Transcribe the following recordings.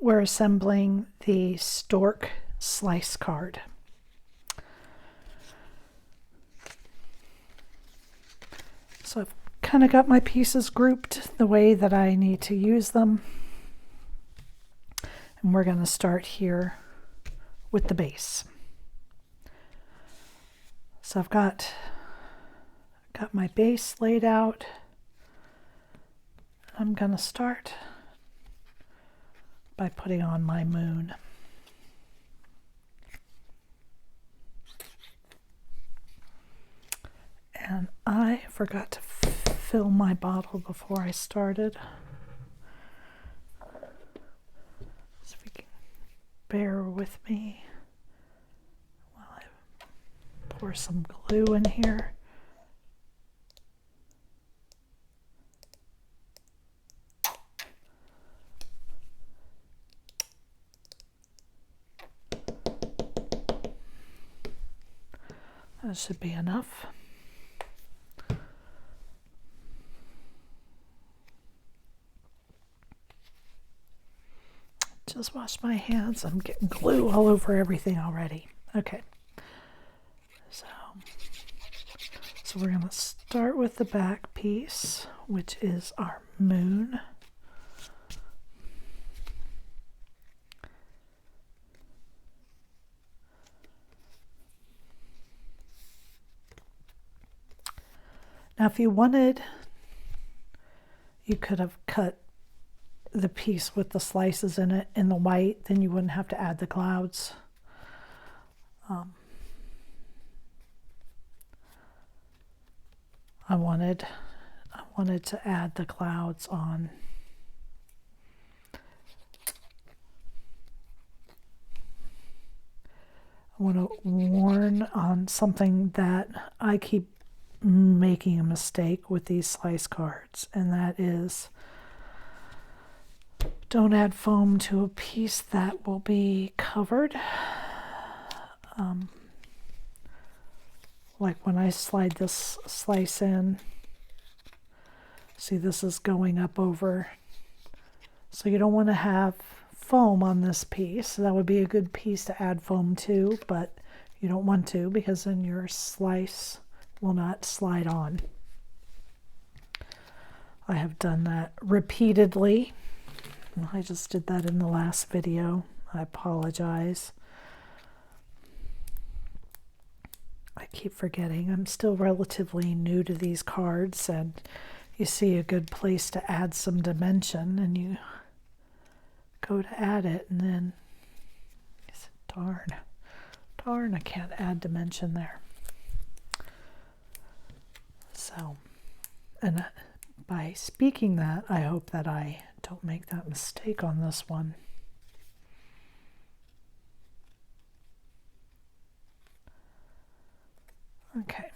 we're assembling the Stork slice card. So I've kind of got my pieces grouped the way that I need to use them. And we're going to start here with the base. So I've got my base laid out. I'm going to start by putting on my moon. And I forgot to fill my bottle before I started. So if you can bear with me while I pour some glue in here. That should be enough. Just wash my hands. I'm getting glue all over everything already. Okay. So we're going to start with the back piece, which is our moon. Now, if you wanted, you could have cut the piece with the slices in it in the white, then you wouldn't have to add the clouds. I wanted to add the clouds on. I want to warn on something that I keep making a mistake with these slice cards, and that is don't add foam to a piece that will be covered. Like when I slide this slice in, see, this is going up over, so you don't want to have foam on this piece. That would be a good piece to add foam to, but you don't want to, because then your slice will not slide on. I have done that repeatedly. I just did that in the last video. I apologize. I keep forgetting. I'm still relatively new to these cards, and you see a good place to add some dimension, and you go to add it, and then you say, darn, I can't add dimension there. So, and by speaking that, I hope that I don't make that mistake on this one. Okay.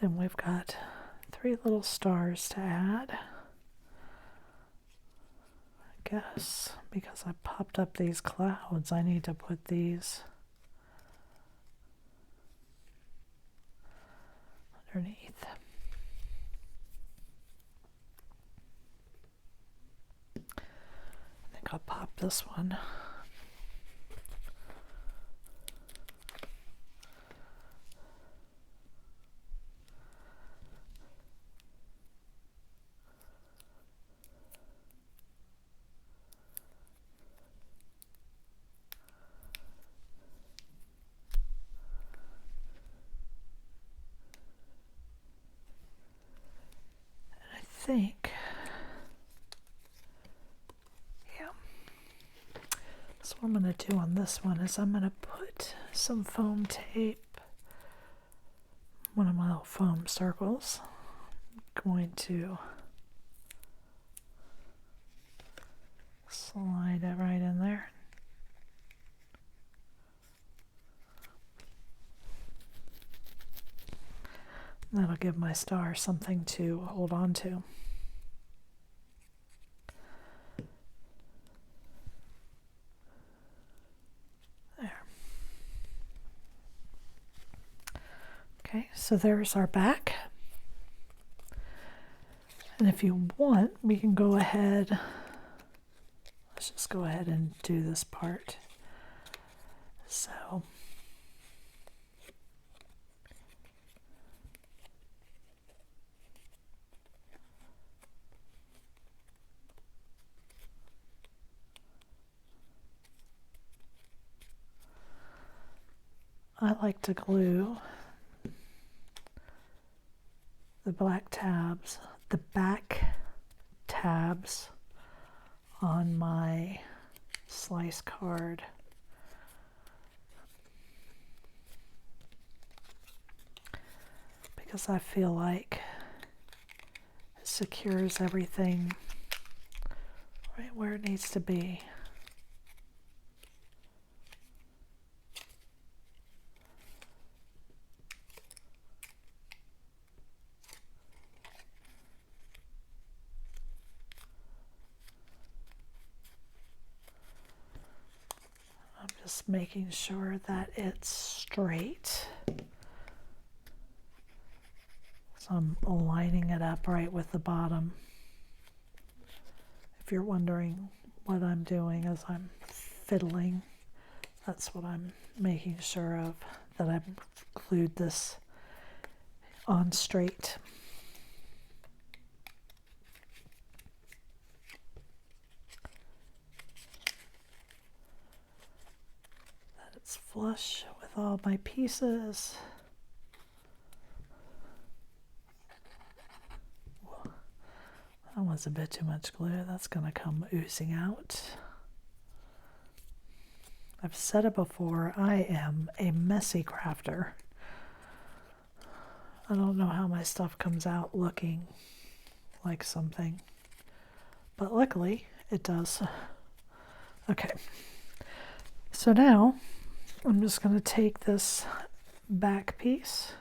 Then we've got 3 little stars to add. I guess because I popped up these clouds, I need to put these underneath. I think I'll pop this one. Think, yeah, so what I'm going to do on this one is I'm going to put some foam tape, one of my little foam circles. I'm going to slide it right in there. That'll give my star something to hold on to. There. Okay, so there's our back. And if you want, we can go ahead Let's just go ahead and do this part. So I like to glue the back tabs on my slice card. Because I feel like it secures everything right where it needs to be. I'm just making sure that it's straight. So I'm lining it up right with the bottom. If you're wondering what I'm doing as I'm fiddling, that's what I'm making sure of, that I've glued this on straight. That it's flush with all my pieces. That was a bit too much glue. That's going to come oozing out. I've said it before, I am a messy crafter. I don't know how my stuff comes out looking like something, but luckily it does. Okay, so now I'm just going to take this back piece,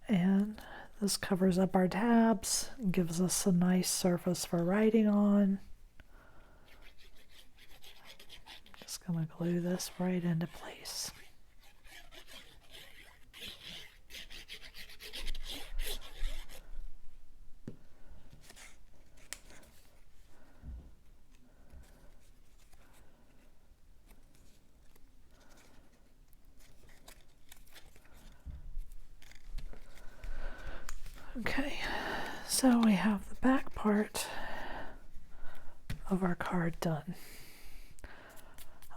and this covers up our tabs and gives us a nice surface for writing on. Just going to glue this right into place. Okay, so we have the back part of our card done.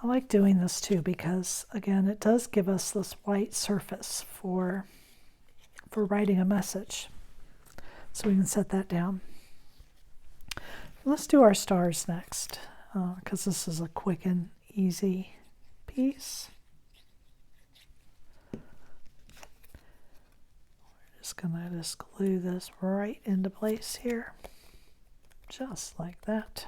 I like doing this too because, again, it does give us this white surface for writing a message. So we can set that down. Let's do our stars next, because this is a quick and easy piece. Just gonna glue this right into place here, just like that.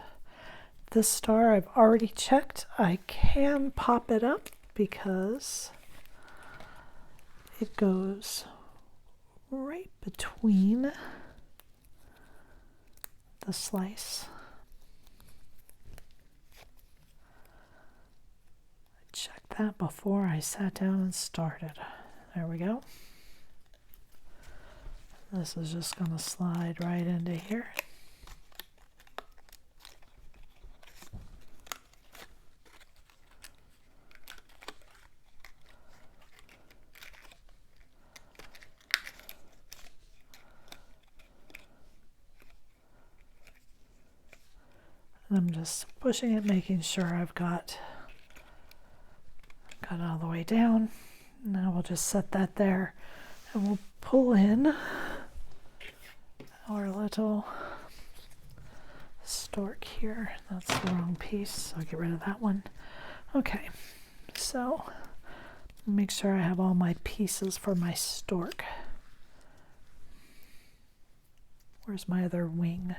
This star I've already checked. I can pop it up because it goes right between the slice. I checked that before I sat down and started. There we go. This is just going to slide right into here. And I'm just pushing it, making sure I've got it all the way down. Now we'll just set that there, and we'll pull in our little stork here. That's the wrong piece, so I'll get rid of that one. Okay, so make sure I have all my pieces for my stork. Where's my other wing?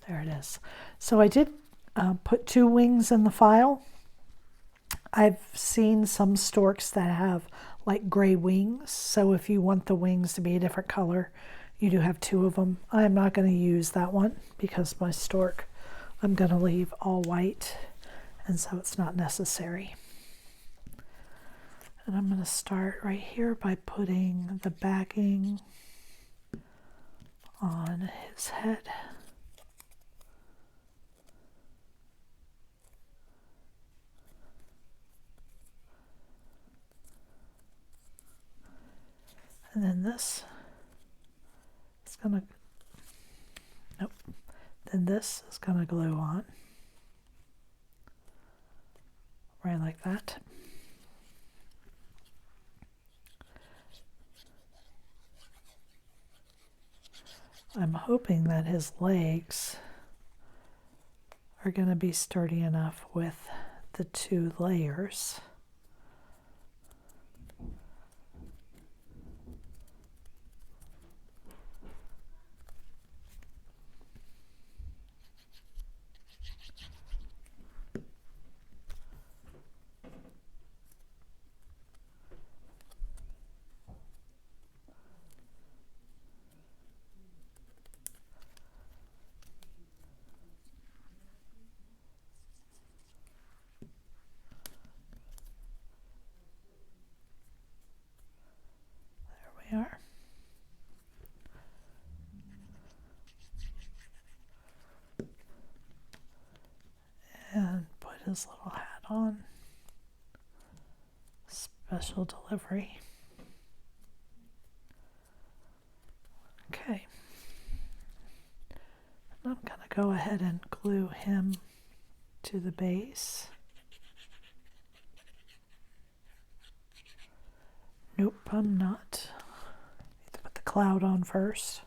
There it is. So I did put 2 wings in the file. I've seen some storks that have like gray wings, so if you want the wings to be a different color, you do have 2 of them. I'm not going to use that one because my stork I'm going to leave all white, and so it's not necessary. And I'm going to start right here by putting the backing on his head. And then this is going to, nope, then this is going to glue on. Right like that. I'm hoping that his legs are going to be sturdy enough with the 2 layers. There we are. And put his little hat on. Special delivery. Okay. I'm going to go ahead and glue him to the base. Nope, I'm not. Need to put the cloud on first.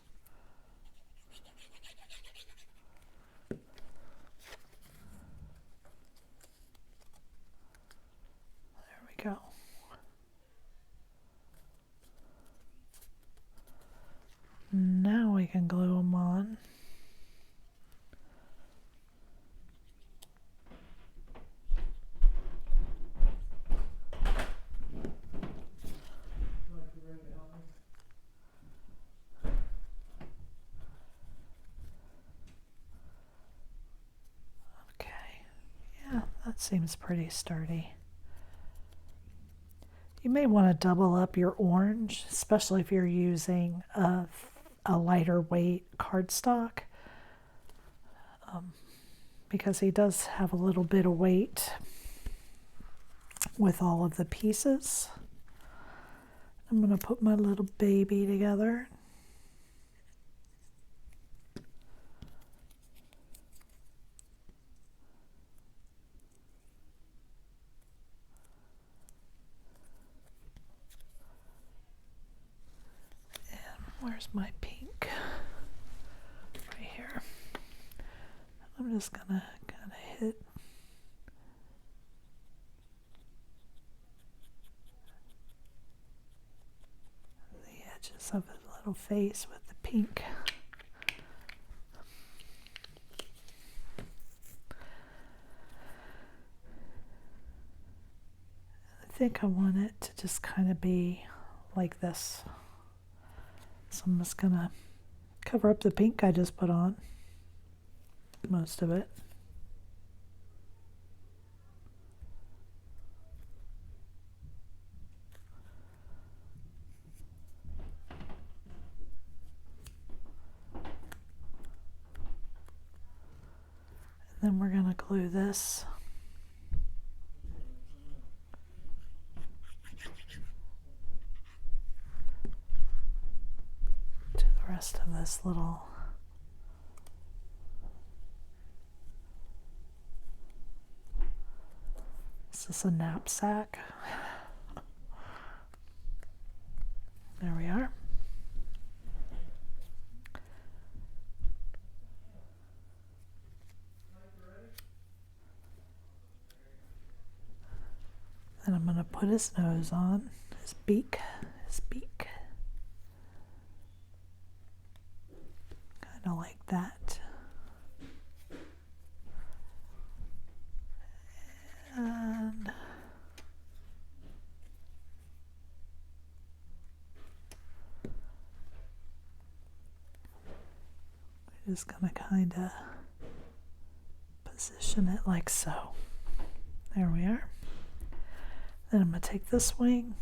There we go. Now we can glue them on. That seems pretty sturdy. You may want to double up your orange, especially if you're using a lighter weight cardstock, because he does have a little bit of weight with all of the pieces. I'm going to put my little baby together. Where's my pink? Right here. I'm just gonna kind of hit the edges of his little face with the pink. I think I want it to just kind of be like this. So I'm just going to cover up the pink I just put on, most of it. And then we're going to glue this rest of this little this is a knapsack. There we are. And I'm going to put his nose on, his beak. Kind of like that. And we're just going to kind of position it like so. There we are. Then I'm going to take this wing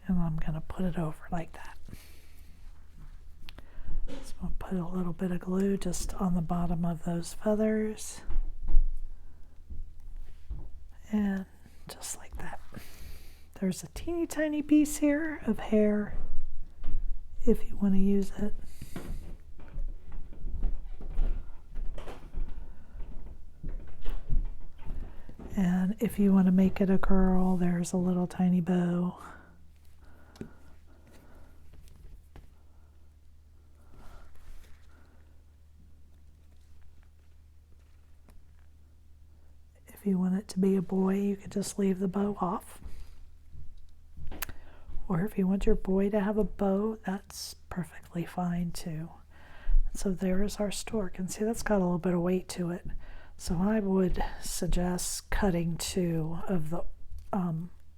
and I'm going to put it over like that. So I'm going to put a little bit of glue just on the bottom of those feathers. And just like that. There's a teeny tiny piece here of hair if you want to use it. And if you want to make it a girl, there's a little tiny bow. If you want it to be a boy, you could just leave the bow off. Or if you want your boy to have a bow, that's perfectly fine too. So there's our stork, and see, that's got a little bit of weight to it. So I would suggest cutting 2 of the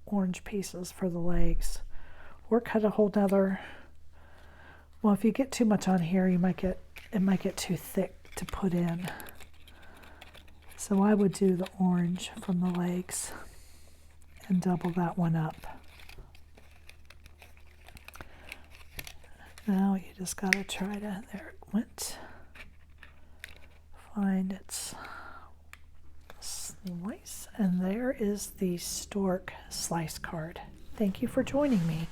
orange pieces for the legs, or cut a whole nother. Well, if you get too much on here, it might get too thick to put in. So I would do the orange from the legs and double that one up. Now you just got to try to, there it went, find its slice, and there is the stork slice card. Thank you for joining me.